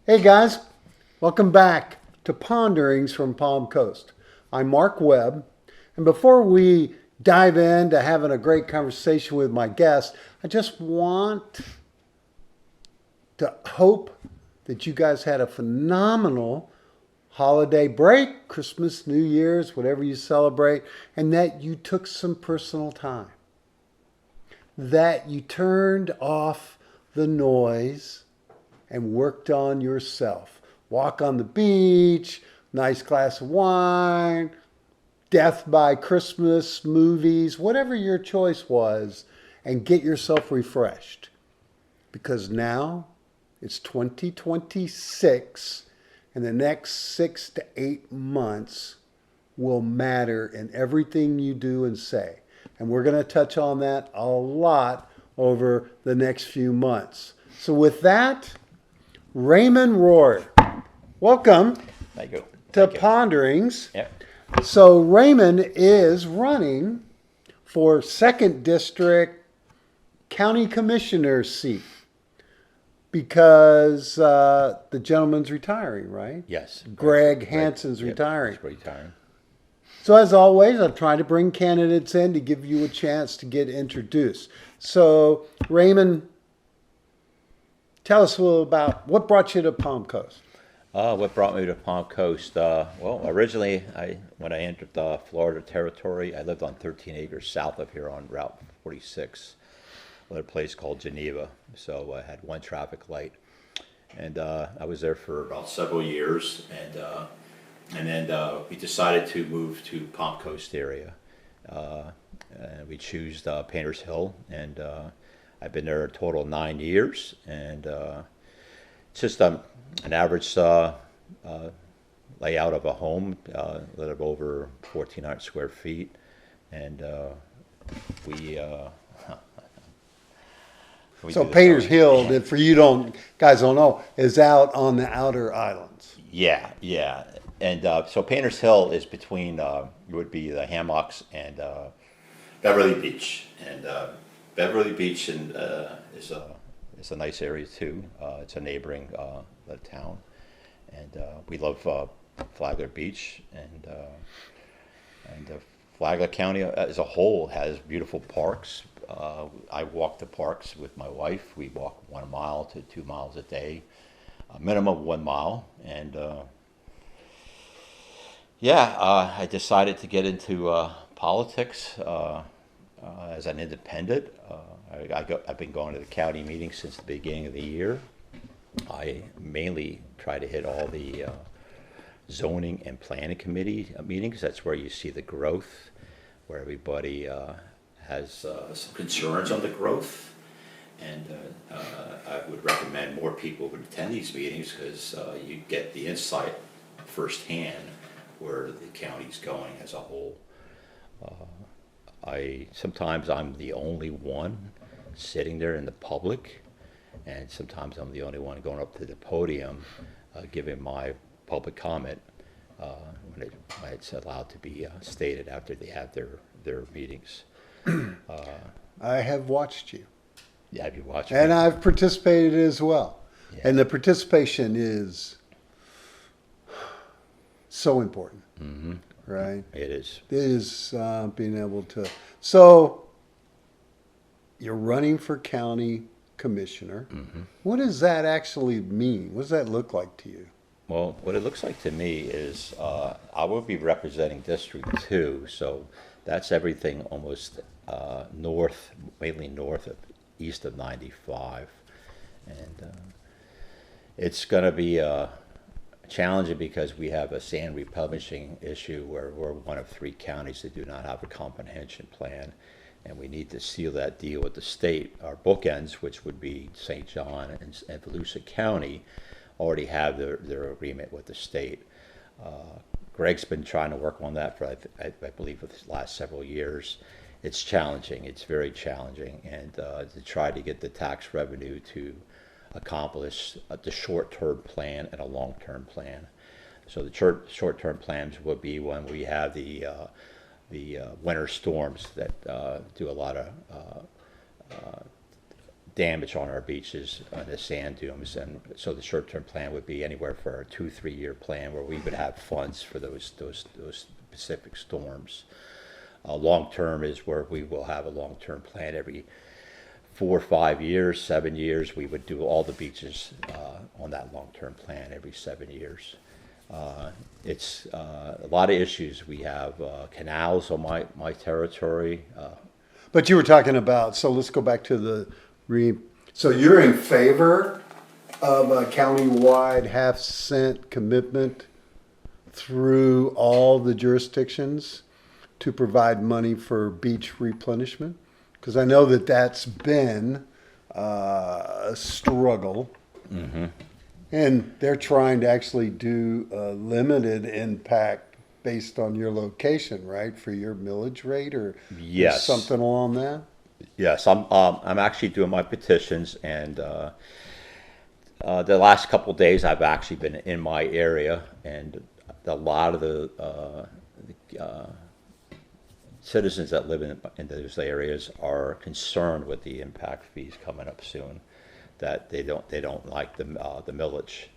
Hey guys, welcome back to Ponderings from Palm Coast. I'm Mark Webb, and before we dive into having a great conversation with my guest, I just want to hope that you guys had a phenomenal holiday break, Christmas, New Year's, whatever you celebrate, and that you took some personal time, that you turned off the noise and worked on yourself. Walk on the beach, nice glass of wine, death by Christmas movies, whatever your choice was, and get yourself refreshed. Because now it's 2026, and the next 6 to 8 months will matter in everything you do and say. And we're going to touch on that a lot over the next few months. So with that, Raymond Royer, welcome Thank you. to Thank you. Ponderings. Yep. So Raymond is running for 2nd District County Commissioner seat because the gentleman's retiring, right? Yes. Greg Right. Hansen's Yep, retiring. he's retiring. So as always, I'm trying to bring candidates in to give you a chance to get introduced. So Raymond, tell us a little about what brought you to Palm Coast. What brought me to Palm Coast? Well, originally, when I entered the Florida territory, I lived on 13 acres south of here on Route 46, at a place called Geneva. So I had one traffic light, and I was there for about several years, and then we decided to move to Palm Coast area. And we chose Painters Hill, and I've been there a total of 9 years, and it's just an average layout of a home, a little over 1,400 square feet, and we So do the Painters selling. Hill, that for you guys don't know, is out on the outer islands. Yeah, yeah, and so Painters Hill is between would be the Hammocks and Beverly Beach, and Beverly Beach is a nice area too. It's a neighboring town, and we love Flagler Beach, and Flagler County as a whole has beautiful parks. I walk the parks with my wife. We walk 1 mile to 2 miles a day, a minimum of 1 mile, and I decided to get into politics as an independent. I've been going to the county meetings since the beginning of the year. I mainly try to hit all the zoning and planning committee meetings. That's where you see the growth, where everybody has some concerns on the growth. And I would recommend more people would attend these meetings because you get the insight firsthand where the county's going as a whole. Sometimes I'm the only one sitting there in the public, and sometimes I'm the only one going up to the podium giving my public comment when it's allowed to be stated after they have their meetings. I have watched you. Yeah, have you watched And me? I've participated as well. Yeah. And the participation is so important, right? It is. It is being able to. So you're running for county commissioner. What does that actually mean? What does that look like to you? Well, what it looks like to me is I will be representing District 2, so that's everything almost north, mainly east of 95. And it's going to be challenging because we have a sand republishing issue where we're one of 3 counties that do not have a comprehension plan, and we need to seal that deal with the state. Our bookends, which would be St. John and Volusia County, already have their agreement with the state. Greg's been trying to work on that for, I believe, for the last several years. It's challenging. It's very challenging, and to try to get the tax revenue to accomplish the short-term plan and a long-term plan. So the short-term plans would be when we have the winter storms that do a lot of damage on our beaches, on the sand dunes, and so the short-term plan would be anywhere for a 2-3 year plan where we would have funds for those specific storms. Long-term is where we will have a long-term plan every 4 or 5 years, 7 years. We would do all the beaches on that long-term plan every 7 years. It's a lot of issues. We have canals on my territory. But you were talking about, so let's go back to so you're in favor of a countywide half-cent commitment through all the jurisdictions to provide money for beach replenishment? Because I know that that's been a struggle. Mm-hmm. And they're trying to actually do a limited impact based on your location, right? For your millage rate or Yes. something along that? Yes, I'm actually doing my petitions, and the last couple of days I've actually been in my area, and a lot of the citizens that live in those areas are concerned with the impact fees coming up soon. That they don't like the millage.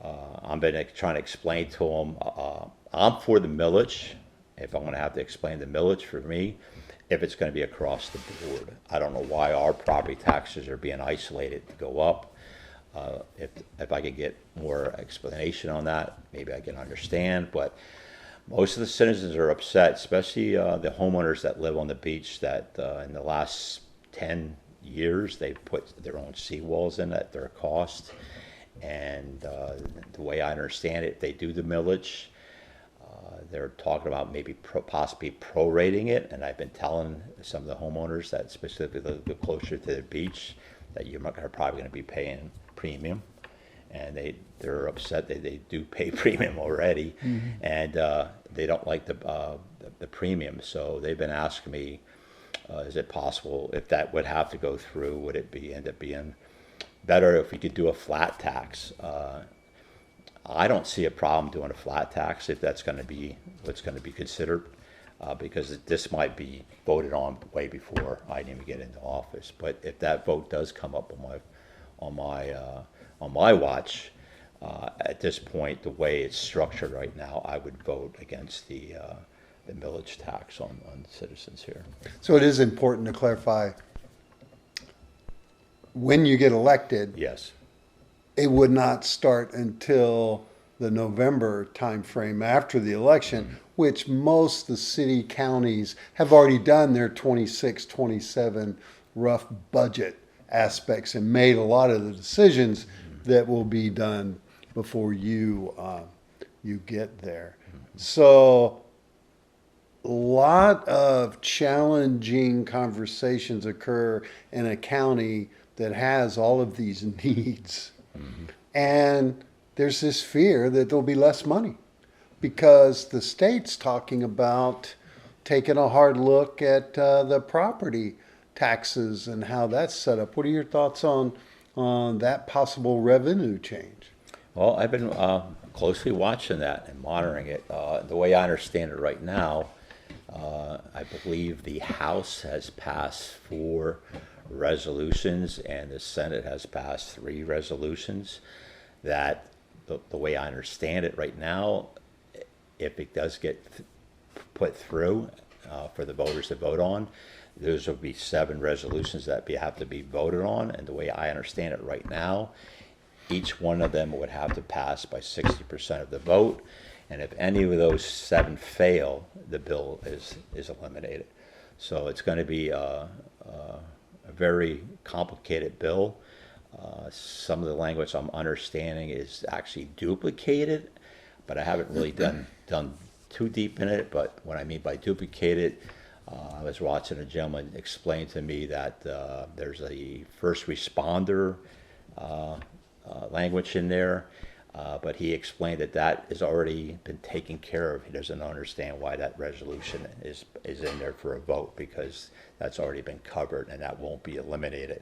I've been trying to explain to them. I'm for the millage. If I'm going to have to explain the millage for me, if it's going to be across the board. I don't know why our property taxes are being isolated to go up. If I could get more explanation on that, maybe I can understand. But most of the citizens are upset, especially the homeowners that live on the beach that in the last 10 years they've put their own seawalls in at their cost. And the way I understand it, they do the millage. They're talking about maybe possibly prorating it, and I've been telling some of the homeowners that specifically live closer to the beach that you're probably going to be paying premium, and they're upset that they do pay premium already, mm-hmm. and they don't like the premium. So they've been asking me, is it possible if that would have to go through? Would it end up being better if we could do a flat tax? I don't see a problem doing a flat tax if that's going to be what's going to be considered, because this might be voted on way before I even get into office. But if that vote does come up on my watch, at this point, the way it's structured right now, I would vote against the millage tax on citizens here. So it is important to clarify, when you get elected, Yes. it would not start until the November timeframe after the election, mm-hmm. which most of the city counties have already done their 26, 27 rough budget aspects and made a lot of the decisions mm-hmm. that will be done before you get there. Mm-hmm. So a lot of challenging conversations occur in a county that has all of these needs. Mm-hmm. And there's this fear that there'll be less money because the state's talking about taking a hard look at the property taxes and how that's set up. What are your thoughts on that possible revenue change? Well, I've been closely watching that and monitoring it. The way I understand it right now, I believe the House has passed 4 resolutions and the Senate has passed 3 resolutions that the way I understand it right now, if it does get put through for the voters to vote on, those will be 7 resolutions that have to be voted on. And the way I understand it right now, each one of them would have to pass by 60% of the vote. And if any of those 7 fail, the bill is eliminated. So it's going to be a very complicated bill. Some of the language I'm understanding is actually duplicated, but I haven't really done too deep in it. But what I mean by duplicated, I was watching a gentleman explain to me that there's a first responder language in there, but he explained that has already been taken care of. He doesn't understand why that resolution is in there for a vote, because that's already been covered and that won't be eliminated.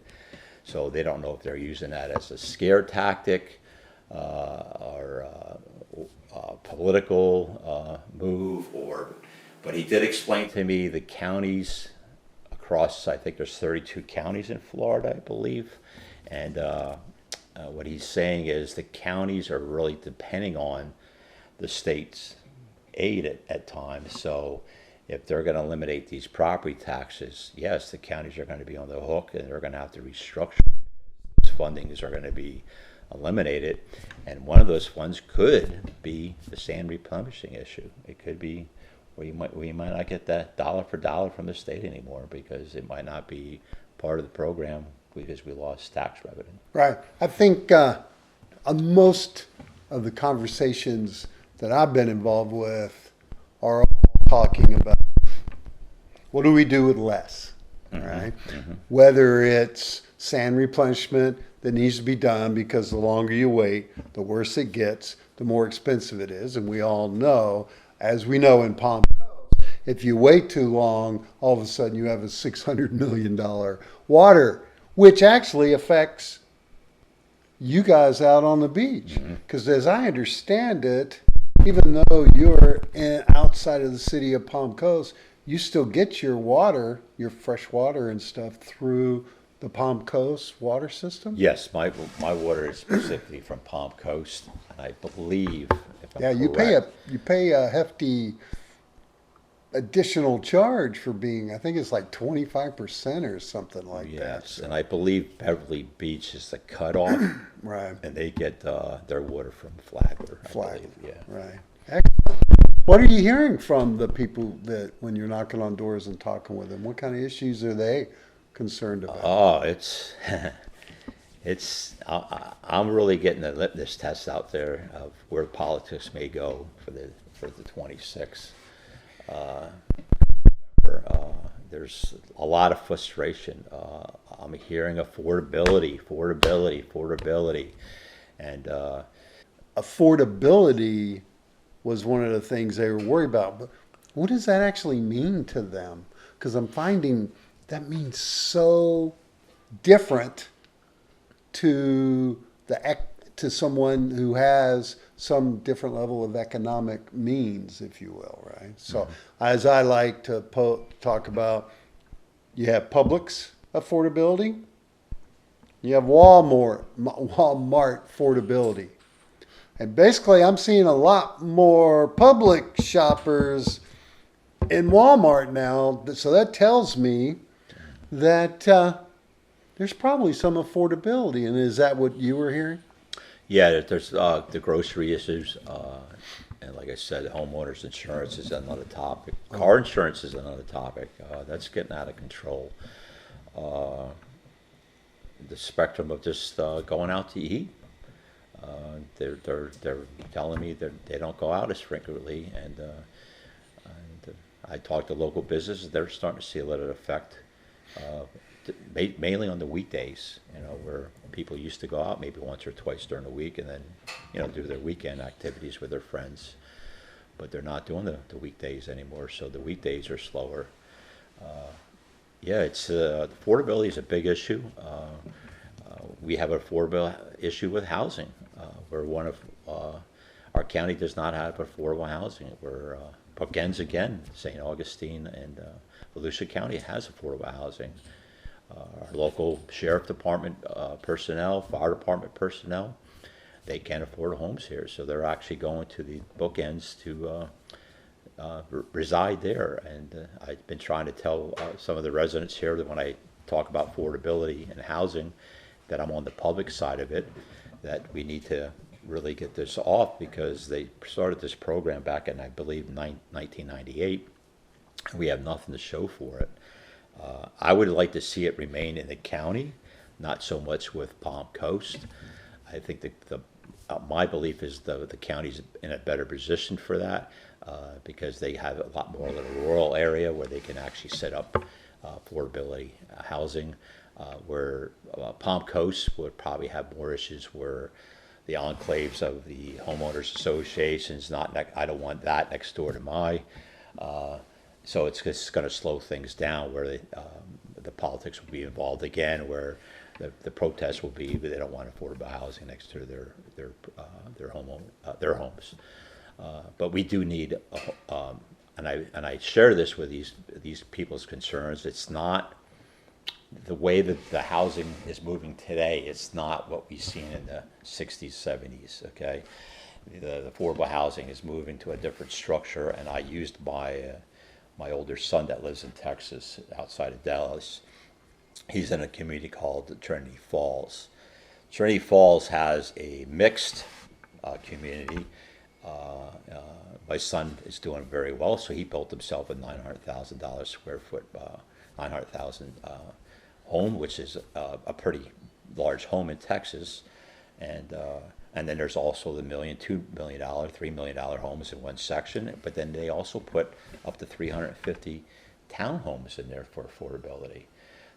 So they don't know if they're using that as a scare tactic or a political move, but he did explain to me the counties across, I think there's 32 counties in Florida, I believe. And what he's saying is the counties are really depending on the state's aid at times. So if they're going to eliminate these property taxes, yes, the counties are going to be on the hook and they're going to have to restructure. Those fundings are going to be eliminated. And one of those funds could be the sand replenishing issue. It could be where we might not get that dollar for dollar from the state anymore because it might not be part of the program because we lost tax revenue. Right. I think most of the conversations that I've been involved with are all talking about what do we do with less, right? Whether it's sand replenishment that needs to be done because the longer you wait, the worse it gets, the more expensive it is. And we all know, as we know in Palm Coast, if you wait too long, all of a sudden you have a $600 million water, which actually affects you guys out on the beach. Because as I understand it, even though you're outside of the city of Palm Coast, you still get your water, your fresh water and stuff through the Palm Coast water system? Yes, my water is specifically from Palm Coast, and I believe, if I'm Yeah, correct, you pay a hefty additional charge for being, I think it's like 25% or something like that. yes, So, and I believe Beverly Beach is the cutoff, right, and they get their water from Flagler. I Flagler, believe, yeah. right. Excellent. What are you hearing from the people that when you're knocking on doors and talking with them? What kind of issues are they concerned about? Oh, I'm really getting a litmus test out there of where politics may go for the 26th. There's a lot of frustration. I'm hearing affordability, and Affordability was one of the things they were worried about. But what does that actually mean to them? Because I'm finding that means so different to to someone who has some different level of economic means, if you will, right? So, as I like to talk about, you have Publix affordability, you have Walmart affordability. And basically, I'm seeing a lot more public shoppers in Walmart now. So that tells me that there's probably some affordability. And is that what you were hearing? yeah, there's the grocery issues, and like I said, homeowners insurance is another topic. Car insurance is another topic. That's getting out of control. The spectrum of just going out to eat. They're telling me that they don't go out as frequently, and I talk to local businesses. They're starting to see a little effect, mainly on the weekdays. Where people used to go out maybe once or twice during the week, and then do their weekend activities with their friends. But they're not doing the weekdays anymore, so the weekdays are slower. Yeah, it's affordability is a big issue. We have an affordable issue with housing. We're one of our county does not have affordable housing. We're again, St. Augustine and Volusia County has affordable housing. Our local sheriff department personnel, fire department personnel, they can't afford homes here, so they're actually going to the bookends to reside there. And I've been trying to tell some of the residents here that when I talk about affordability and housing, that I'm on the public side of it, that we need to really get this off because they started this program back in, I believe, 1998. We have nothing to show for it. I would like to see it remain in the county, not so much with Palm Coast. I think my belief is the county's in a better position for that because they have a lot more of a rural area where they can actually set up affordability housing. Where Palm Coast would probably have more issues where the enclaves of the homeowners associations, I don't want that next door to my, so it's just going to slow things down where the politics will be involved again, where the protest will be that they don't want affordable housing next to their homes. But we do need, and I share this with these people's concerns. It's not the way that the housing is moving today, it's not what we've seen in the 60s, 70s, okay? The affordable housing is moving to a different structure, and I used my older son that lives in Texas, outside of Dallas. He's in a community called Trinity Falls. Trinity Falls has a mixed community. My son is doing very well, so he built himself a $900,000 square foot, 900,000 home, which is a pretty large home in Texas, and then there's also the $2 million, $3 million homes in one section. But then they also put up to 350 townhomes in there for affordability.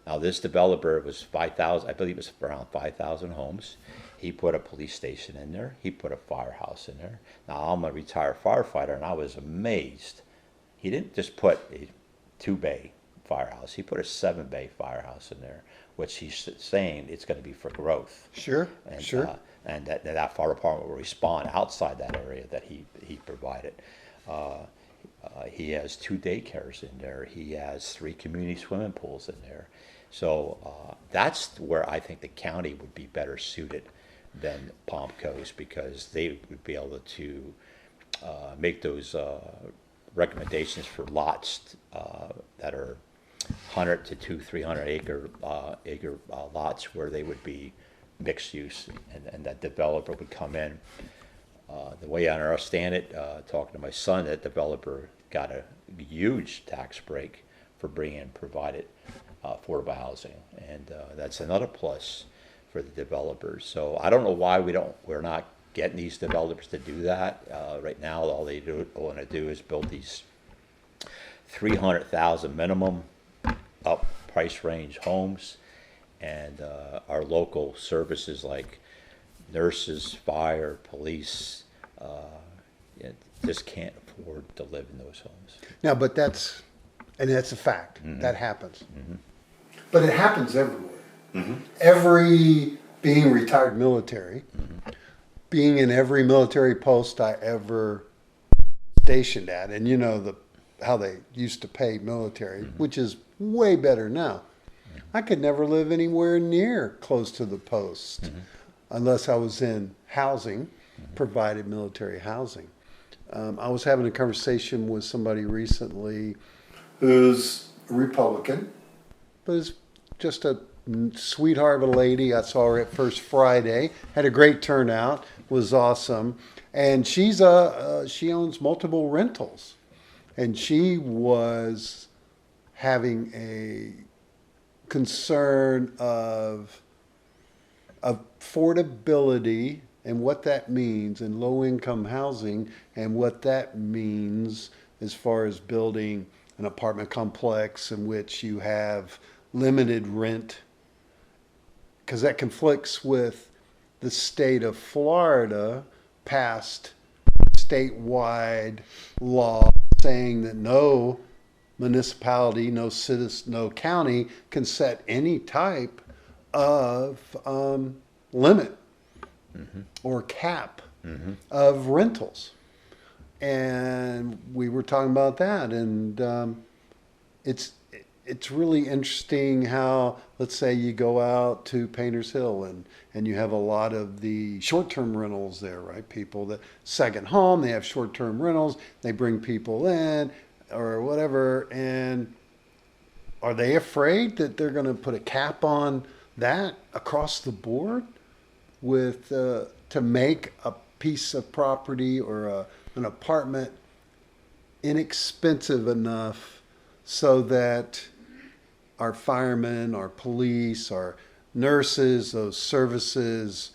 Now this developer was 5,000, I believe it was around 5,000 homes. He put a police station in there. He put a firehouse in there. Now I'm a retired firefighter, and I was amazed. He didn't just put a 2-bay firehouse. He put a 7-bay firehouse in there, which he's saying it's going to be for growth. Sure, And, sure. And that fire department will respond outside that area that he provided. He has 2 daycares in there. He has 3 community swimming pools in there. So that's where I think the county would be better suited than Palm Coast, because they would be able to make those recommendations for lots that are 100 to 300 acre lots, where they would be mixed use, and that developer would come in. The way I understand it, talking to my son, that developer got a huge tax break for provided affordable housing, and that's another plus for the developers. So I don't know why we're not getting these developers to do that. Right now, all they want to do is build these 300,000 minimum up price range homes, and our local services like nurses, fire, police, just can't afford to live in those homes. Now, but that's a fact. That happens. But it happens everywhere. Every, being retired military, being in every military post I ever stationed at, and you know how they used to pay military, which is way better now. I could never live anywhere near close to the post unless I was in housing, provided military housing. I was having a conversation with somebody recently who's a Republican, but is just a sweetheart of a lady. I saw her at First Friday, had a great turnout, was awesome. And she owns multiple rentals. And she was having a concern of affordability and what that means, and low income housing, and what that means as far as building an apartment complex in which you have limited rent, because that conflicts with the state of Florida passed statewide law saying that no municipality, no citizen, no county can set any type of limit or cap of rentals. And we were talking about that, and it's really interesting how, let's say you go out to Painters Hill and you have a lot of the short-term rentals there, right? People that second home, they have short-term rentals, they bring people in or whatever, and are they afraid that they're going to put a cap on that across the board with to make a piece of property or an apartment inexpensive enough so that our firemen, our police, our nurses, those services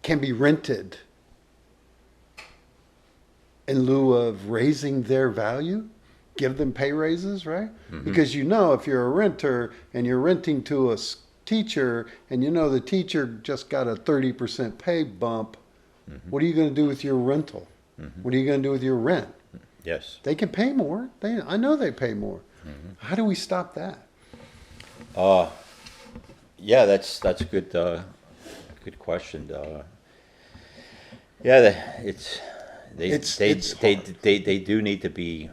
can be rented in lieu of raising their value? Give them pay raises, right? Because if you're a renter and you're renting to a teacher, and the teacher just got a 30% pay bump, what are you going to do with your rental? What are you going to do with your rent? Yes. They can pay more. I know they pay more. How do we stop that? Yeah, that's a good question. Yeah, they do need to be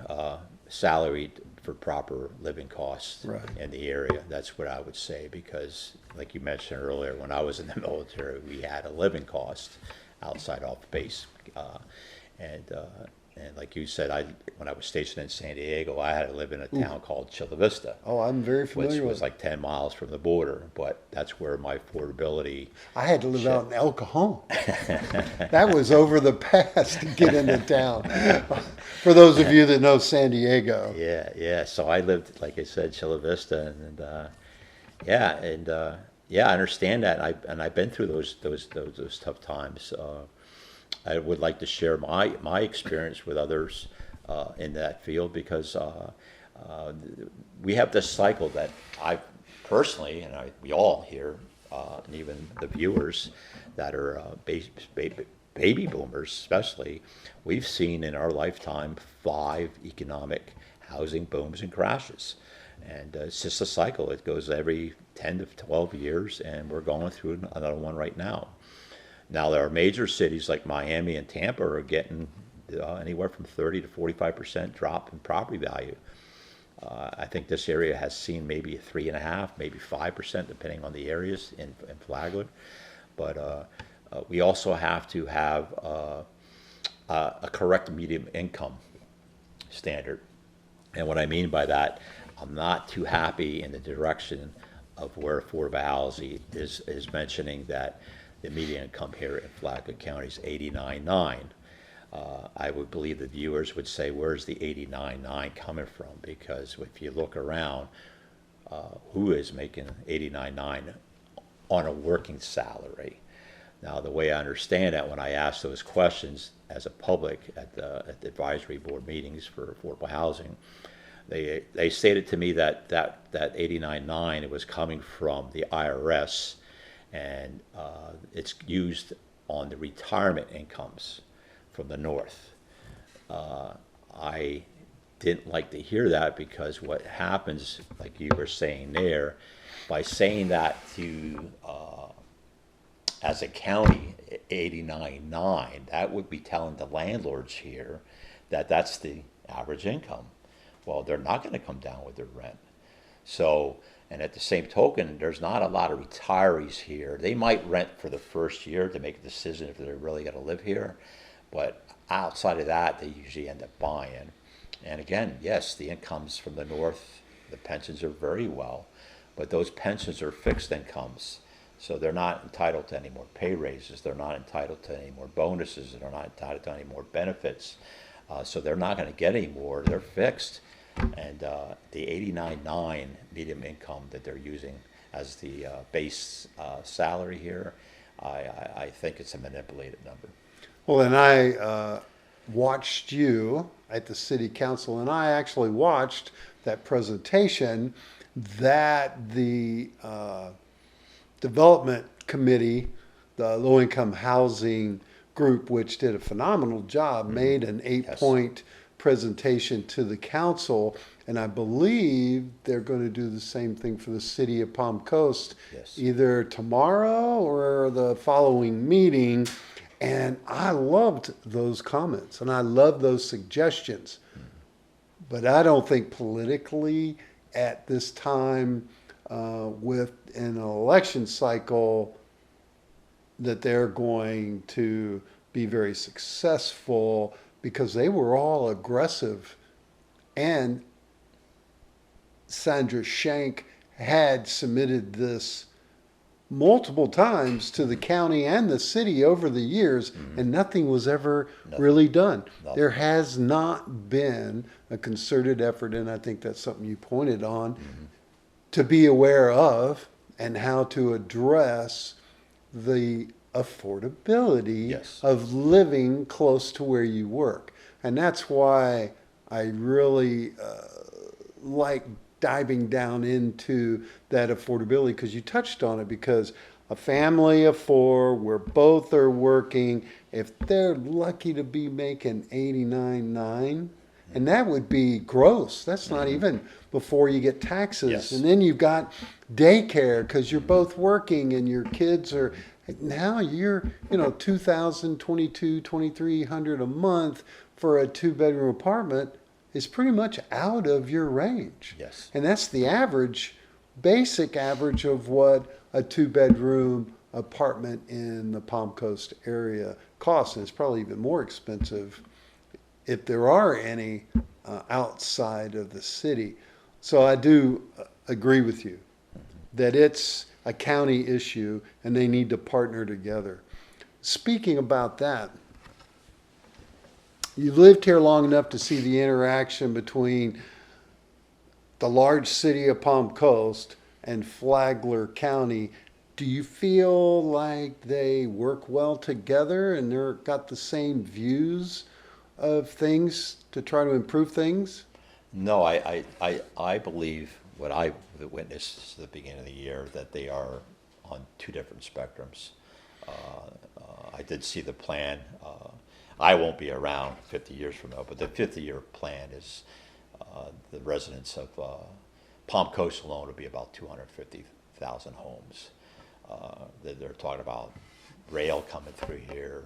salaried for proper living costs Right. in the area. That's what I would say, because like you mentioned earlier, when I was in the military, we had a living cost outside off base. And and like you said, when I was stationed in San Diego, I had to live in a town called Chula Vista, Oh, I'm very which familiar was with. like 10 miles from the border. But that's where my affordability. I had to live out in El Cajon. That was over the pass to get into town. For those of you that know San Diego. Yeah, yeah. So I lived, like I said, Chula Vista, and yeah, and yeah, I understand that. I've been through those tough times. I would like to share my experience with others in that field, because we have this cycle that I personally, and we all here, and even the viewers that are baby boomers especially, we've seen in our lifetime 5 economic housing booms and crashes. And it's just a cycle. It goes every 10 to 12 years, and we're going through another one right now. Now, there are major cities like Miami and Tampa are getting anywhere from 30 to 45% drop in property value. I think this area has seen maybe a 3.5, maybe 5%, depending on the areas in Flagler. But we also have to have a correct median income standard. And what I mean by that, I'm not too happy in the direction of where affordable housing is mentioning that the median income here in Flagler County is 89.9. I would believe the viewers would say, where's the 89.9 coming from? Because if you look around, who is making 89.9 on a working salary? Now, the way I understand that, when I ask those questions as a public at the advisory board meetings for affordable housing, they stated to me that 89.9, it was coming from the IRS, and it's used on the retirement incomes from the north. I didn't like to hear that, because what happens, like you were saying there, by saying that to as a county 89.9, that would be telling the landlords here that that's the average income. Well, they're not going to come down with their rent. So, and at the same token, there's not a lot of retirees here. They might rent for the first year to make a decision if they're really going to live here. But outside of that, they usually end up buying. And again, yes, the incomes from the north, the pensions are very well, but those pensions are fixed incomes. So they're not entitled to any more pay raises. They're not entitled to any more bonuses. They're not entitled to any more benefits. So they're not going to get any more. They're fixed. And the 89.9 median income that they're using as the base salary here, I think it's a manipulated number. Well, and I watched you at the city council, and I actually watched that presentation that the development committee, the low-income housing group, which did a phenomenal job, made an 8-point presentation to the council, and I believe they're going to do the same thing for the city of Palm Coast, either tomorrow or the following meeting. And I loved those comments, and I love those suggestions. But I don't think politically at this time, with an election cycle, that they're going to be very successful, because they were all aggressive. And Sandra Shank had submitted this multiple times to the county and the city over the years, and nothing was ever really done. There has not been a concerted effort, and I think that's something you pointed on, to be aware of and how to address the affordability of living close to where you work. And that's why I really like diving down into that affordability, because you touched on it, because a family of 4 where both are working, if they're lucky to be making 89.9, and that would be gross. That's not even before you get taxes. And then you've got daycare because you're both working and your kids are, now you're, $2,000, $2,200, $2,300 a month for a 2-bedroom apartment. is pretty much out of your range. Yes. And that's the average, basic average of what a 2-bedroom apartment in the Palm Coast area costs. And it's probably even more expensive if there are any outside of the city. So I do agree with you that it's a county issue and they need to partner together. Speaking about that, you've lived here long enough to see the interaction between the large city of Palm Coast and Flagler County. Do you feel like they work well together and they're got the same views of things to try to improve things? No, I believe what I witnessed at the beginning of the year, that they are on two different spectrums. I did see the plan. I won't be around 50 years from now, but the 50-year plan is the residents of Palm Coast alone will be about 250,000 homes. They're talking about rail coming through here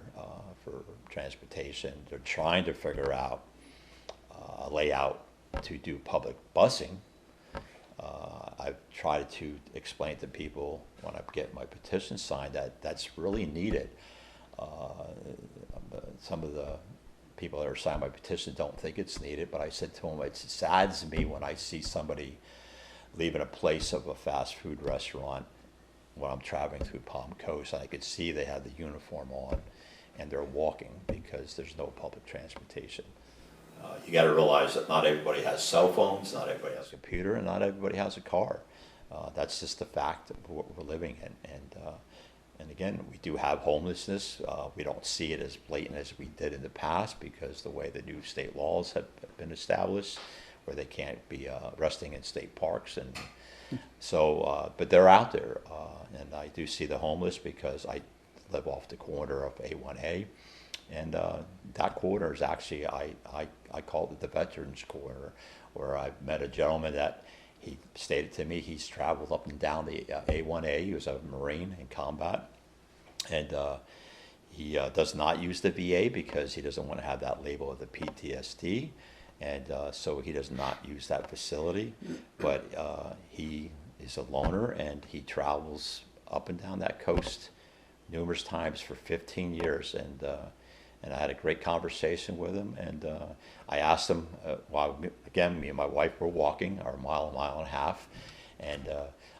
for transportation. They're trying to figure out a layout to do public busing. I've tried to explain to people when I get my petition signed that that's really needed. Some of the people that are signing my petition don't think it's needed, but I said to them, it saddens me when I see somebody leaving a place of a fast food restaurant when I'm traveling through Palm Coast, and I could see they have the uniform on and they're walking because there's no public transportation. You got to realize that not everybody has cell phones, not everybody has a computer, and not everybody has a car. That's just the fact of what we're living in. And again, we do have homelessness. We don't see it as blatant as we did in the past because the way the new state laws have been established, where they can't be resting in state parks. And so, but they're out there. And I do see the homeless because I live off the corner of A1A. And that corner is actually, I call it the Veterans Corner, where I met a gentleman that he stated to me he's traveled up and down the A1A. He was a Marine in combat. And he does not use the VA because he doesn't want to have that label of the PTSD. And so he does not use that facility. But he is a loner and he travels up and down that coast numerous times for 15 years. And I had a great conversation with him, and I asked him, while again, me and my wife were walking our mile and a half, and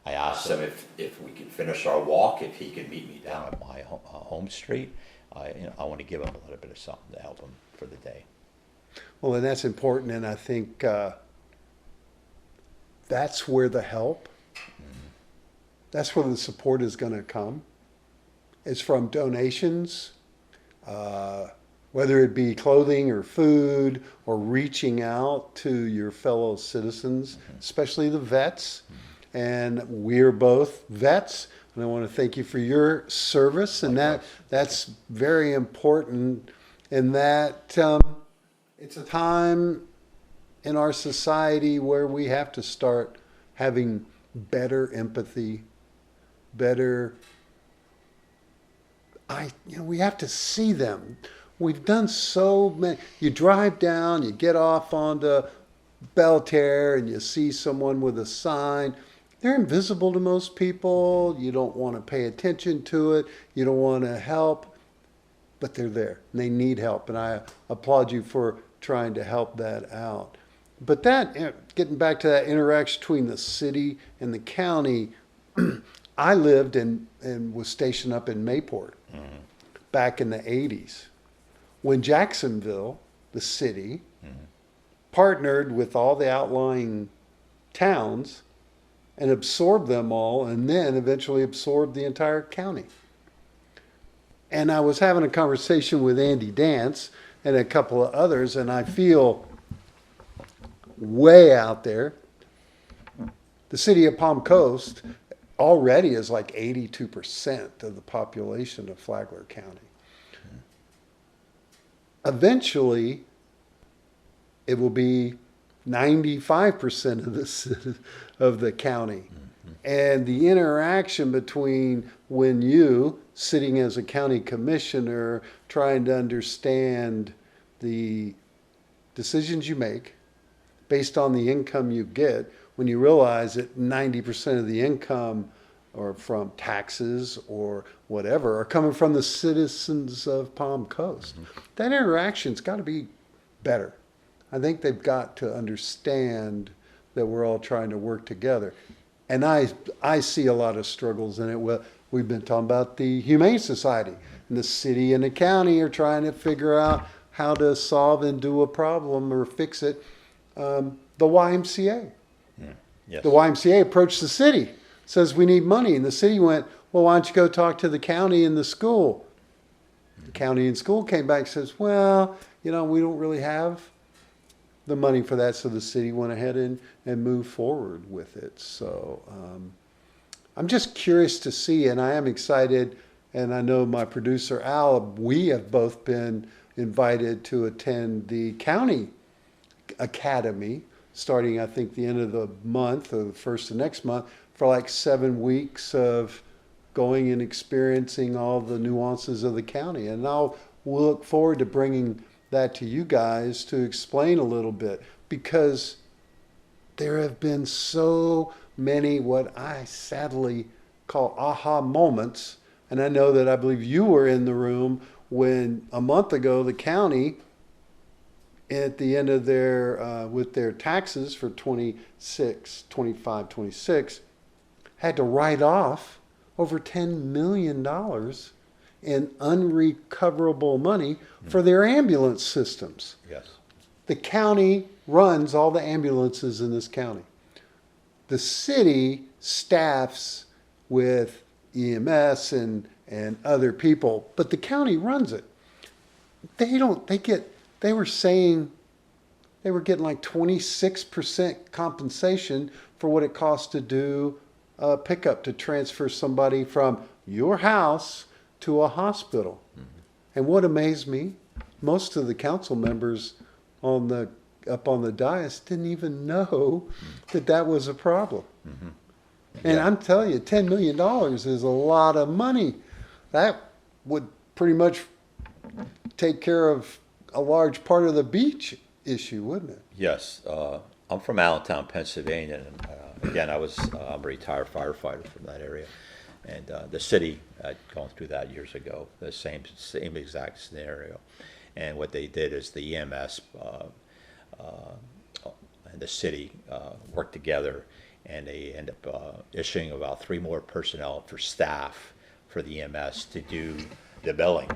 I asked him if we could finish our walk, if he could meet me down at my home street. I want to give him a little bit of something to help him for the day. Well, and that's important, and I think that's where the help, that's where the support is going to come. It's from donations, whether it be clothing or food or reaching out to your fellow citizens, especially the vets. And we're both vets, and I want to thank you for your service. And that's very important in that it's a time in our society where we have to start having better empathy, better we have to see them. We've done so many. You drive down, you get off onto Belterre, and you see someone with a sign. They're invisible to most people. You don't want to pay attention to it. You don't want to help, but they're there and they need help. And I applaud you for trying to help that out. But that, getting back to that interaction between the city and the county, I lived and was stationed up in Mayport back in the 80s when Jacksonville, the city, partnered with all the outlying towns and absorbed them all and then eventually absorbed the entire county. And I was having a conversation with Andy Dance and a couple of others, and I feel way out there. The city of Palm Coast already is like 82% of the population of Flagler County. Eventually, it will be 95% of the county. And the interaction between when you, sitting as a county commissioner, trying to understand the decisions you make based on the income you get, when you realize that 90% of the income or from taxes or whatever are coming from the citizens of Palm Coast. That interaction's got to be better. I think they've got to understand that we're all trying to work together. And I see a lot of struggles in it. Well, we've been talking about the Humane Society, and the city and the county are trying to figure out how to solve and do a problem or fix it. The YMCA. Yes. The YMCA approached the city, says we need money. And the city went, well, why don't you go talk to the county and the school? The county and school came back and says, well, we don't really have the money for that. So the city went ahead and moved forward with it. So I'm just curious to see, and I am excited. And I know my producer, Al, we have both been invited to attend the county academy starting, I think, the end of the month or the first of next month for like 7 weeks of going and experiencing all the nuances of the county. And I'll look forward to bringing that to you guys to explain a little bit, because there have been so many what I sadly call aha moments. And I know that I believe you were in the room when a month ago the county, at the end of their with their taxes for 25, 26, had to write off over $10 million in unrecoverable money for their ambulance systems. Yes. The county runs all the ambulances in this county. The city staffs with EMS and other people, but the county runs it. They were saying they were getting like 26% compensation for what it costs to do a pickup to transfer somebody from your house to a hospital. And what amazed me, most of the council members up on the dais didn't even know that was a problem. And Yeah. I'm telling you, $10 million is a lot of money. That would pretty much take care of a large part of the beach issue, wouldn't it? Yes. I'm from Allentown, Pennsylvania, and again, I'm a retired firefighter from that area. And the city had gone through that years ago, the same exact scenario. And what they did is the EMS and the city worked together, and they end up issuing about 3 more personnel for staff for the EMS to do the billing.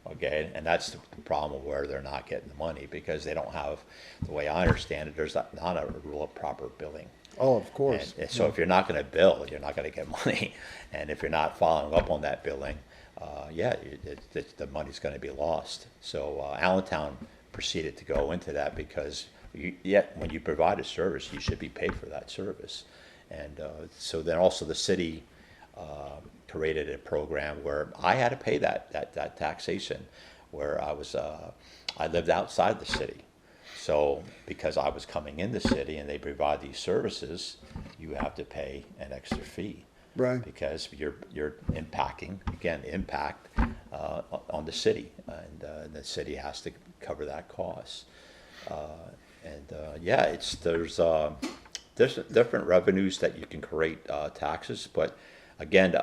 Okay, and that's the problem where they're not getting the money, because they don't have, the way I understand it, there's not a rule of proper billing. Oh, of course. And so if you're not going to bill, you're not going to get money. And if you're not following up on that billing, the money's going to be lost. So Allentown proceeded to go into that, because when you provide a service, you should be paid for that service. And so then also the city created a program where I had to pay that taxation, where I lived outside the city. So because I was coming in the city and they provide these services, you have to pay an extra fee. Right. Because you're impacting, again, impact on the city, and the city has to cover that cost. There's different revenues that you can create taxes, but again,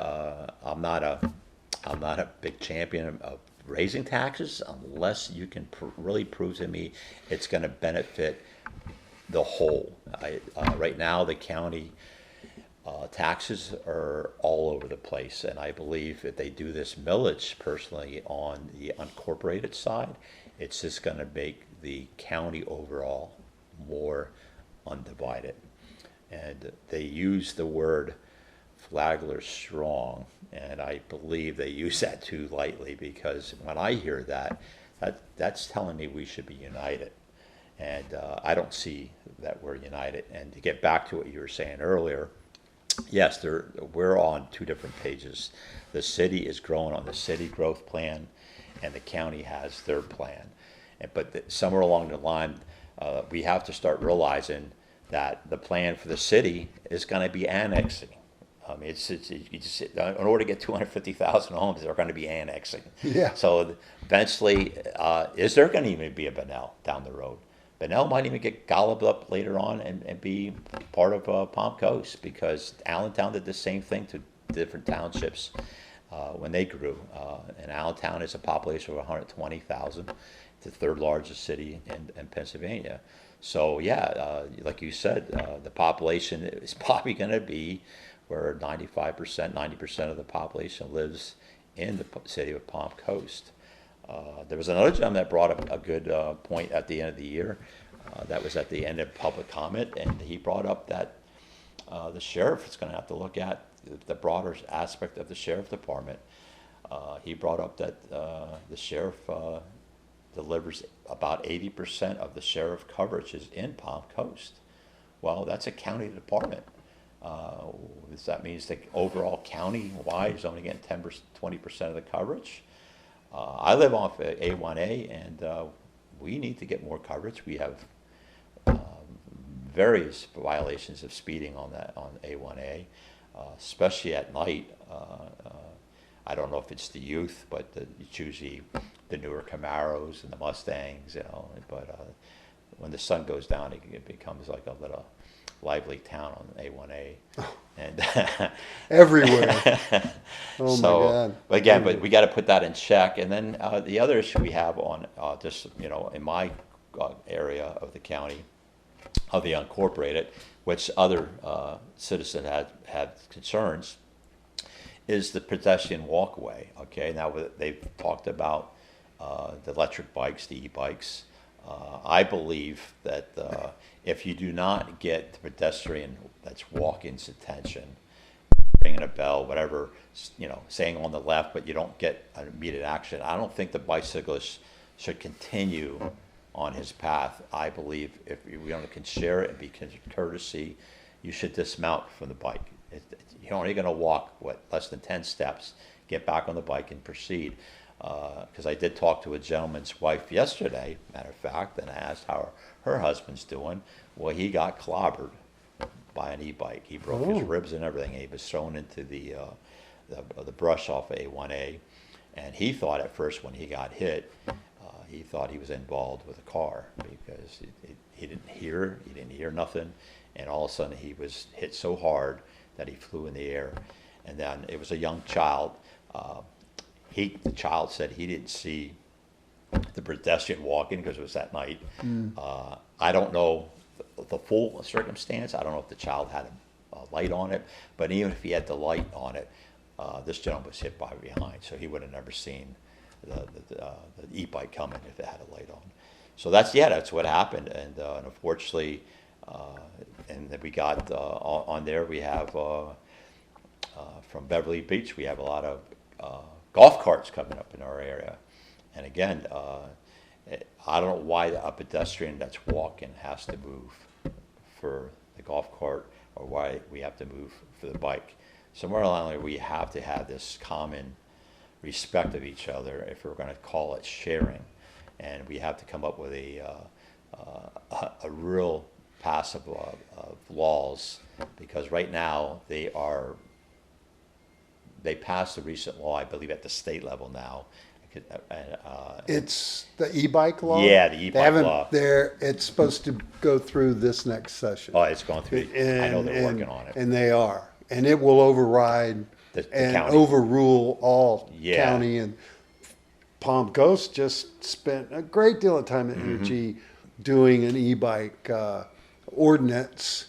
I'm not a big champion of raising taxes unless you can really prove to me it's going to benefit the whole. Right now, the county taxes are all over the place, and I believe if they do this millage personally on the unincorporated side, it's just going to make the county overall more undivided. And they use the word Flagler strong, and I believe they use that too lightly, because when I hear that's telling me we should be united. And I don't see that we're united. And to get back to what you were saying earlier, yes, we're on 2 different pages. The city is growing on the city growth plan, and the county has their plan. But somewhere along the line, we have to start realizing that the plan for the city is going to be annexing. In order to get 250,000 homes, they're going to be annexing. Yeah. So eventually, is there going to even be a Bunnell down the road? Benel might even get golloped up later on and be part of Palm Coast, because Allentown did the same thing to different townships when they grew. And Allentown is a population of 120,000, the third largest city in Pennsylvania. So yeah, like you said, the population is probably going to be where 95%, 90% of the population lives in the city of Palm Coast. There was another gentleman that brought up a good point at the end of the year. That was at the end of public comment, and he brought up that the sheriff is going to have to look at the broader aspect of the sheriff department. He brought up that the sheriff delivers about 80% of the sheriff coverage is in Palm Coast. Well, that's a county department. That means the overall county-wide is only getting 20% of the coverage. I live off A1A, and we need to get more coverage. We have various violations of speeding on A1A, especially at night. I don't know if it's the youth, but it's usually the newer Camaros and the Mustangs, But when the sun goes down, it becomes like a little lively town on A1A, and Everywhere. Oh my God. But again, but we got to put that in check. And then the other issue we have on just in my area of the county, of the unincorporated, which other citizens had concerns, is the pedestrian walkway. Okay, now they've talked about the electric bikes, the e-bikes. I believe that if you do not get the pedestrian that's walking's attention, ringing a bell, whatever, saying on the left, but you don't get an immediate action, I don't think the bicyclist should continue on his path. I believe if you can share it and be courtesy, you should dismount from the bike. You're only going to walk, less than 10 steps, get back on the bike and proceed. Because I did talk to a gentleman's wife yesterday, matter of fact, and I asked how her husband's doing. Well, he got clobbered by an e-bike. He broke his ribs and everything, and he was thrown into the brush off of A1A. And he thought at first when he got hit, he thought he was involved with a car, because he didn't hear nothing, and all of a sudden he was hit so hard that he flew in the air. And then it was a young child. The child said he didn't see the pedestrian walking because it was at night. I don't know the full circumstance. I don't know if the child had a light on it, but even if he had the light on it, this gentleman was hit by behind, so he would have never seen the e-bike coming if it had a light on. So that's what happened, and unfortunately, and then we got on there. We have from Beverly Beach. We have a lot of golf carts coming up in our area, and again, I don't know why a pedestrian that's walking has to move for the golf cart, or why we have to move for the bike. Somewhere along there, we have to have this common respect of each other if we're going to call it sharing, and we have to come up with a real pass of laws, because right now they passed a recent law, I believe, at the state level now. It's the e-bike law? Yeah, the e-bike law. It's supposed to go through this next session. Oh, it's going through. I know they're working on it. And they are. And it will override the and county. Overrule all county. And Palm Coast just spent a great deal of time and energy doing an e-bike ordinance,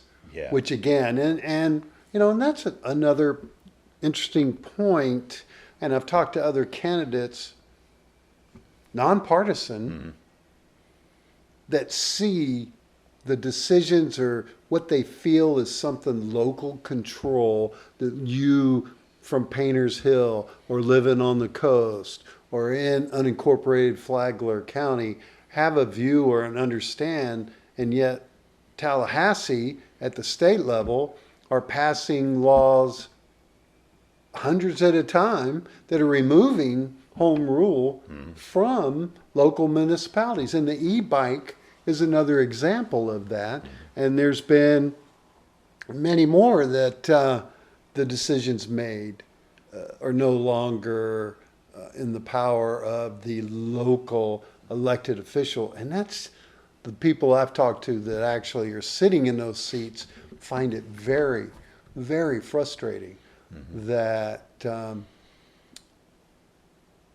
which again, and that's another interesting point. And I've talked to other candidates, nonpartisan, that see the decisions or what they feel is something local control, that you from Painters Hill or living on the coast or in unincorporated Flagler County have a view or an understand, and yet Tallahassee at the state level are passing laws hundreds at a time that are removing home rule from local municipalities. And the e-bike is another example of that. And there's been many more that the decisions made are no longer in the power of the local elected official. And that's the people I've talked to that actually are sitting in those seats find it very, very frustrating that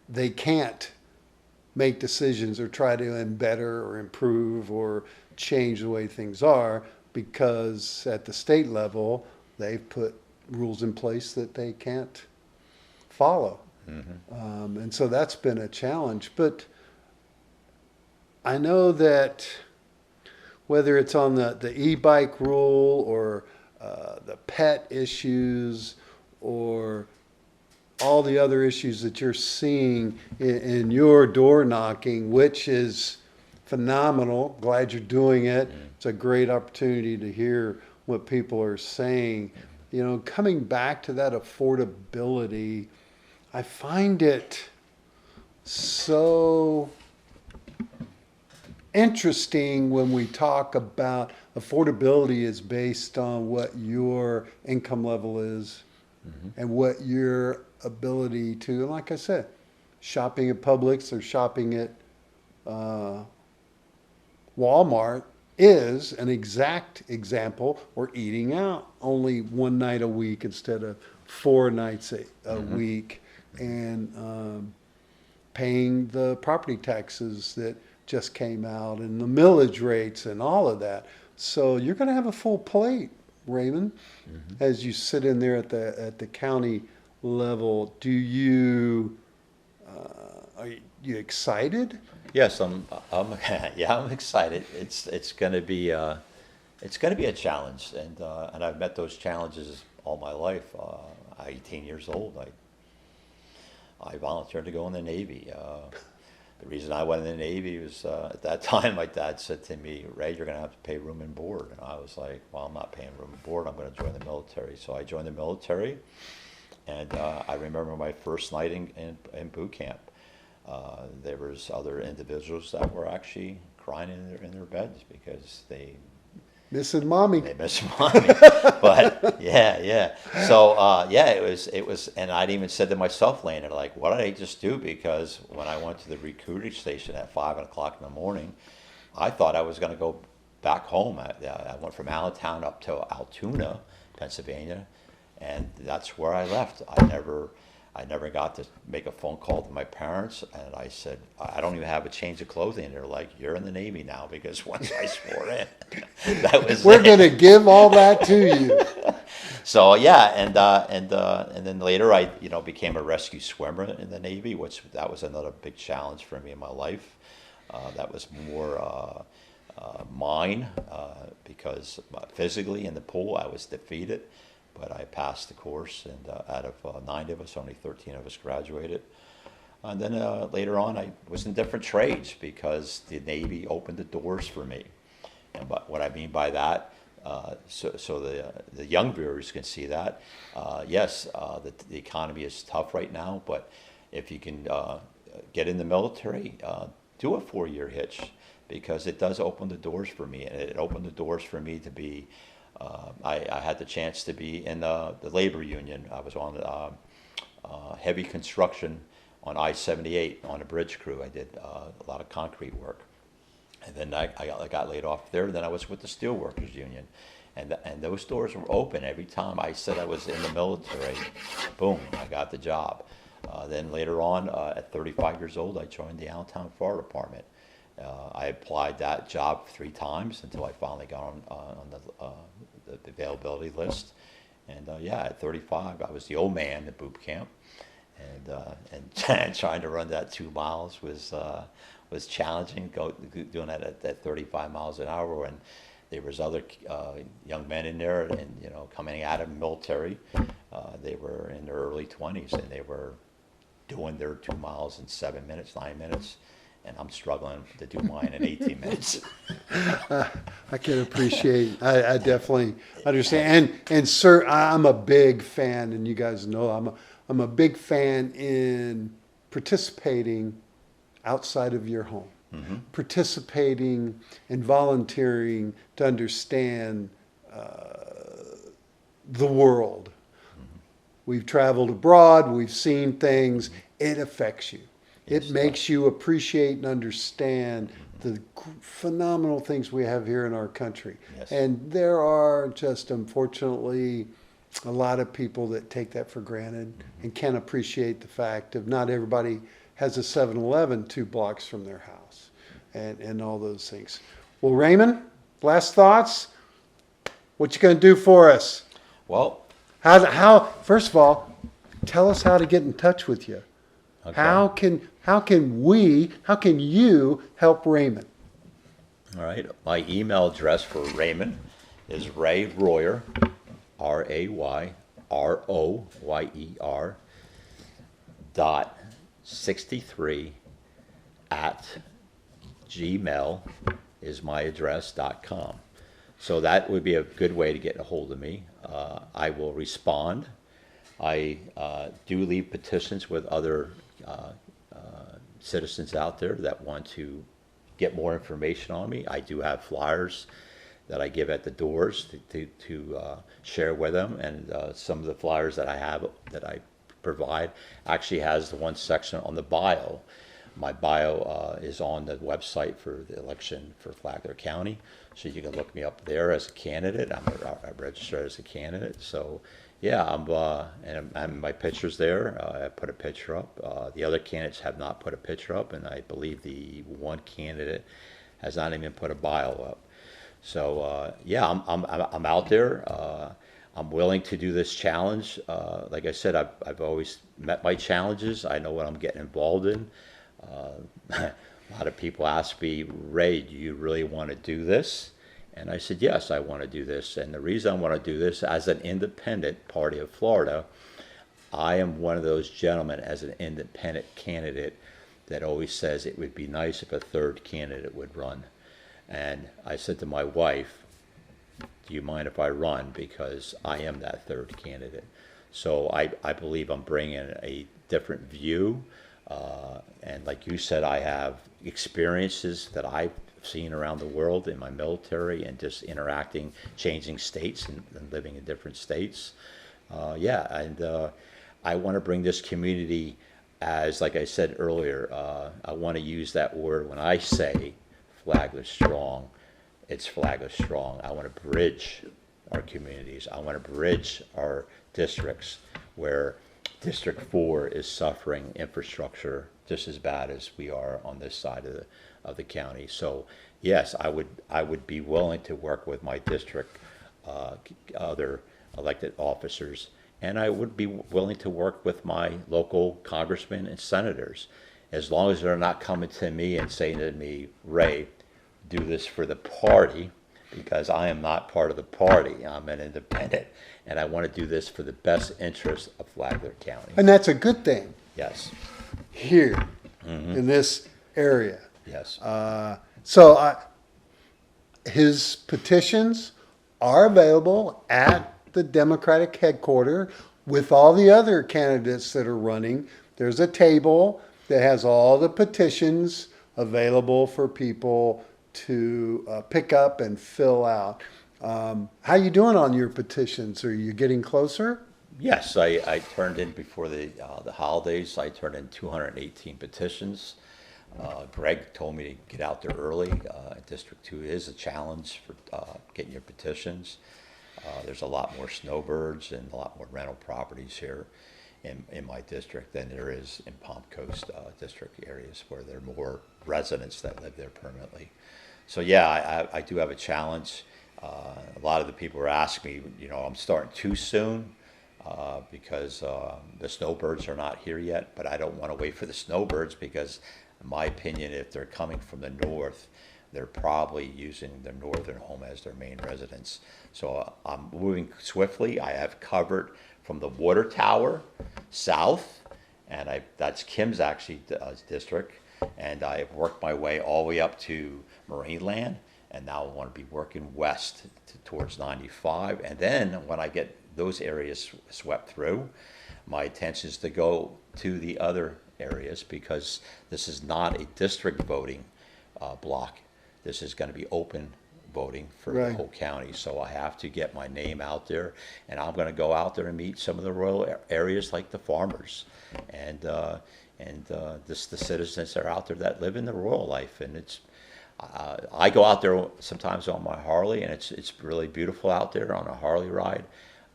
they can't make decisions or try to better or improve or change the way things are because at the state level they've put rules in place that they can't follow. And so that's been a challenge. But I know that whether it's on the e-bike rule or the pet issues or all the other issues that you're seeing in your door knocking, which is phenomenal. Glad you're doing it. It's a great opportunity to hear what people are saying. You know, coming back to that affordability, I find it so interesting when we talk about affordability is based on what your income level is and what your ability to, and like I said, shopping at Publix or shopping at Walmart is an exact example, or eating out only one night a week instead of 4 nights a week, and paying the property taxes that just came out and the millage rates and all of that. So you're going to have a full plate, Raymond, as you sit in there at the county level. Do you are you excited? Yes, yeah, I'm excited. It's going to be a challenge, and I've met those challenges all my life. 18 years old, I volunteered to go in the Navy. The reason I went in the Navy was at that time my dad said to me, "Ray, you're going to have to pay room and board." And I was like, "Well, I'm not paying room and board. I'm going to join the military." So I joined the military, and I remember my first night in boot camp. There was other individuals that were actually crying in their beds because they Missing mommy. miss mommy. But yeah. So it was, and I'd even said to myself later, like, what did I just do? Because when I went to the recruiting station at 5 o'clock in the morning, I thought I was going to go back home. I went from Allentown up to Altoona, Pennsylvania, and that's where I left. I never got to make a phone call to my parents, and I said, I don't even have a change of clothing. And they're like, "You're in the Navy now," because once I swore in, that was We're going to give all that to you. So yeah, and then later I became a rescue swimmer in the Navy, which that was another big challenge for me in my life. That was more mine because physically in the pool I was defeated. But I passed the course, and out of 9 of us, only 13 of us graduated. And then later on, I was in different trades because the Navy opened the doors for me. And what I mean by that, so the young viewers can see that. Yes, the economy is tough right now, but if you can get in the military, do a 4-year hitch, because it does open the doors for me. And it opened the doors for me to be. I had the chance to be in the labor union. I was on heavy construction on I-78 on a bridge crew. I did a lot of concrete work. And then I got laid off there. Then I was with the Steelworkers Union. And those doors were open every time I said I was in the military. Boom, I got the job. Then later on, at 35 years old, I joined the Allentown Fire Department. I applied that job 3 times until I finally got on the availability list. And at 35, I was the old man at boot camp, and trying to run that 2 miles was challenging. Doing that at 35 miles an hour, and there was other young men in there, and coming out of the military, they were in their early 20s, and they were doing their 2 miles in 7 minutes, 9 minutes. And I'm struggling to do mine in 18 minutes. I can appreciate. I definitely understand. And sir, I'm a big fan, and you guys know I'm a big fan in participating outside of your home, participating and volunteering to understand the world. We've traveled abroad. We've seen things. It affects you. It makes you appreciate and understand the phenomenal things we have here in our country. Yes. And there are just, unfortunately, a lot of people that take that for granted and can't appreciate the fact of not everybody has a 7-Eleven 2 blocks from their house and all those things. Well, Raymond, last thoughts? What you going to do for us? Well, First of all, tell us how to get in touch with you. okay. How can you help Raymond? All right. My email address for Raymond is Ray Royer, RayRoyer .63 at gmail is my address.com. So that would be a good way to get a hold of me. I will respond. I do leave petitions with other citizens out there that want to get more information on me. I do have flyers that I give at the doors to share with them, and some of the flyers that I have that I provide actually has the one section on the bio. My bio is on the website for the election for Flagler County, so you can look me up there as a candidate. I'm registered as a candidate, so yeah, and my picture's there. I put a picture up. The other candidates have not put a picture up, and I believe the one candidate has not even put a bio up. So yeah, I'm out there. I'm willing to do this challenge. Like I said, I've always met my challenges. I know what I'm getting involved in. A lot of people ask me, Ray, do you really want to do this? And I said, yes, I want to do this. And the reason I want to do this, as an independent party of Florida, I am one of those gentlemen as an independent candidate that always says it would be nice if a third candidate would run. And I said to my wife, do you mind if I run? Because I am that third candidate. So I believe I'm bringing a different view. And like you said, I have experiences that I've seen around the world in my military and just interacting, changing states and living in different states. Yeah, and I want to bring this community as, like I said earlier, I want to use that word when I say Flagler Strong. It's Flagler Strong. I want to bridge our communities. I want to bridge our districts where District 4 is suffering infrastructure just as bad as we are on this side of the county. So yes, I would be willing to work with my district, other elected officers, and I would be willing to work with my local congressmen and senators, as long as they're not coming to me and saying to me, Ray, do this for the party, because I am not part of the party. I'm an independent, and I want to do this for the best interest of Flagler County. And that's a good thing Yes. here in this area. Yes. His petitions are available at the Democratic headquarters with all the other candidates that are running. There's a table that has all the petitions available for people to pick up and fill out. How you doing on your petitions? Are you getting closer? Yes, I turned in before the holidays. I turned in 218 petitions. Greg told me to get out there early. District 2 is a challenge for getting your petitions. There's a lot more snowbirds and a lot more rental properties here in my district than there is in Palm Coast district areas, where there are more residents that live there permanently. So yeah, I do have a challenge. A lot of the people are asking me, I'm starting too soon because the snowbirds are not here yet, but I don't want to wait for the snowbirds, because in my opinion, if they're coming from the north, they're probably using their northern home as their main residence. So I'm moving swiftly. I have covered from the water tower south, and that's Kim's actually district, and I've worked my way all the way up to Marineland, and now I want to be working west towards 95. And then when I get those areas swept through, my intention is to go to the other areas, because this is not a district voting block. This is going to be open voting for the whole county. So I have to get my name out there, and I'm going to go out there and meet some of the rural areas like the farmers and the citizens that are out there that live in the rural life. And I go out there sometimes on my Harley, and it's really beautiful out there on a Harley ride,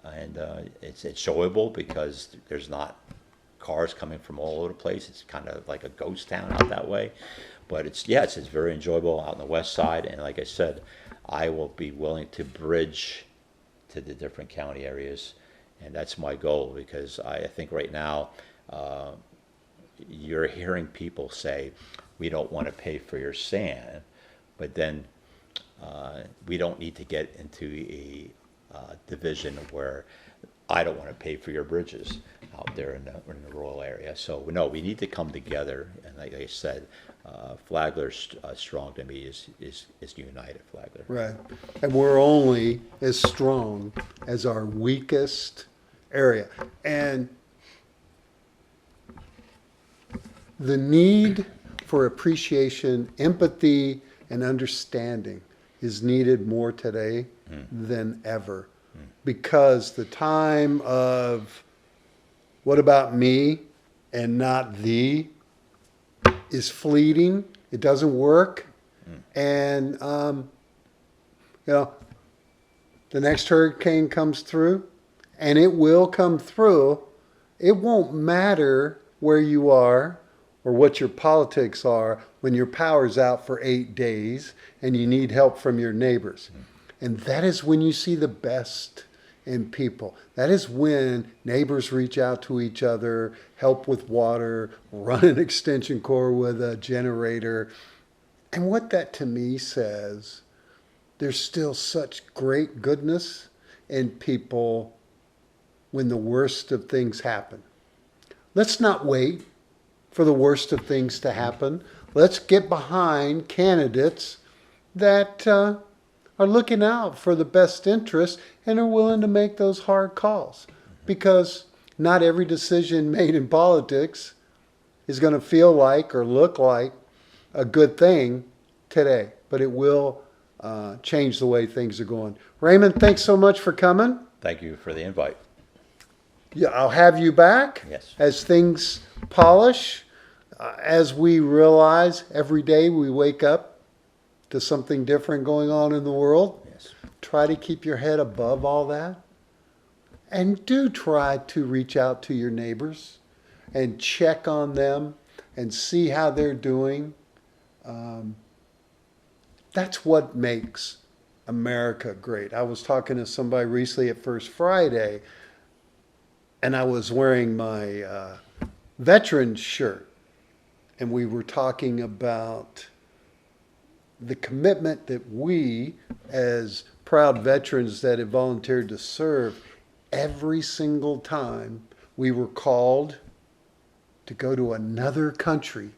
and it's enjoyable because there's not cars coming from all over the place. It's kind of like a ghost town out that way, but it's very enjoyable out on the west side. And like I said, I will be willing to bridge to the different county areas, and that's my goal because I think right now you're hearing people say we don't want to pay for your sand, but then we don't need to get into a division where I don't want to pay for your bridges out there in the rural area. So no, we need to come together. And like I said, Flagler's strong to me is United Flagler. Right. And we're only as strong as our weakest area. And the need for appreciation, empathy, and understanding is needed more today than ever. Because the time of what about me and not thee is fleeting. It doesn't work. And, the next hurricane comes through, and it will come through. It won't matter where you are or what your politics are when your power's out for 8 days and you need help from your neighbors. And that is when you see the best in people. That is when neighbors reach out to each other, help with water, run an extension cord with a generator. And what that to me says, there's still such great goodness in people when the worst of things happen. Let's not wait for the worst of things to happen. Let's get behind candidates that are looking out for the best interest and are willing to make those hard calls. Because not every decision made in politics is going to feel like or look like a good thing today, but it will change the way things are going. Raymond, thanks so much for coming. Thank you for the invite. Yeah, I'll have you back Yes. as things polish, as we realize every day we wake up to something different going on in the world. Yes. Try to keep your head above all that. And do try to reach out to your neighbors and check on them and see how they're doing. That's what makes America great. I was talking to somebody recently at First Friday, and I was wearing my veterans shirt, and we were talking about the commitment that we, as proud veterans that have volunteered to serve, every single time we were called to go to another country,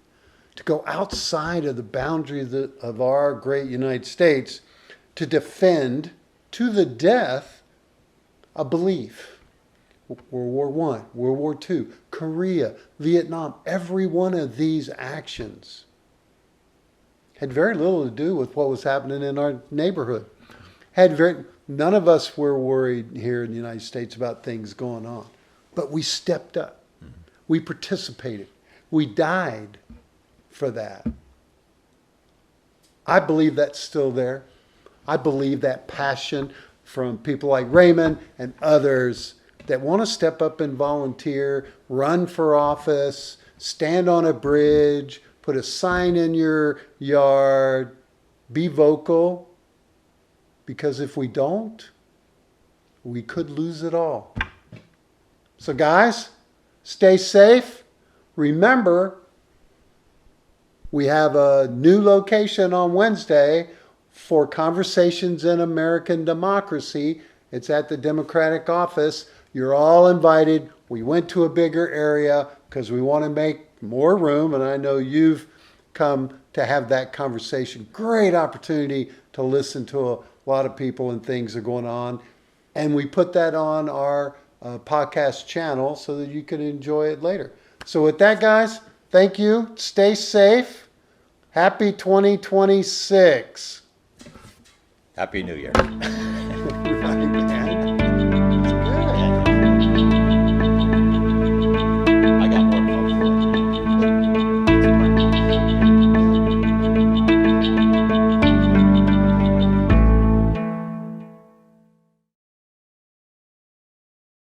to go outside of the boundaries of our great United States, to defend to the death a belief. World War I, World War II, Korea, Vietnam, every one of these actions had very little to do with what was happening in our neighborhood. None of us were worried here in the United States about things going on. But we stepped up. We participated. We died for that. I believe that's still there. I believe that passion from people like Raymond and others that want to step up and volunteer, run for office, stand on a bridge, put a sign in your yard, be vocal. Because if we don't, we could lose it all. So guys, stay safe. Remember, we have a new location on Wednesday for Conversations in American Democracy. It's at the Democratic office. You're all invited. We went to a bigger area because we want to make more room, and I know you've come to have that conversation. Great opportunity to listen to a lot of people and things are going on. And we put that on our podcast channel so that you can enjoy it later. So with that, guys, thank you. Stay safe. Happy 2026. Happy New Year.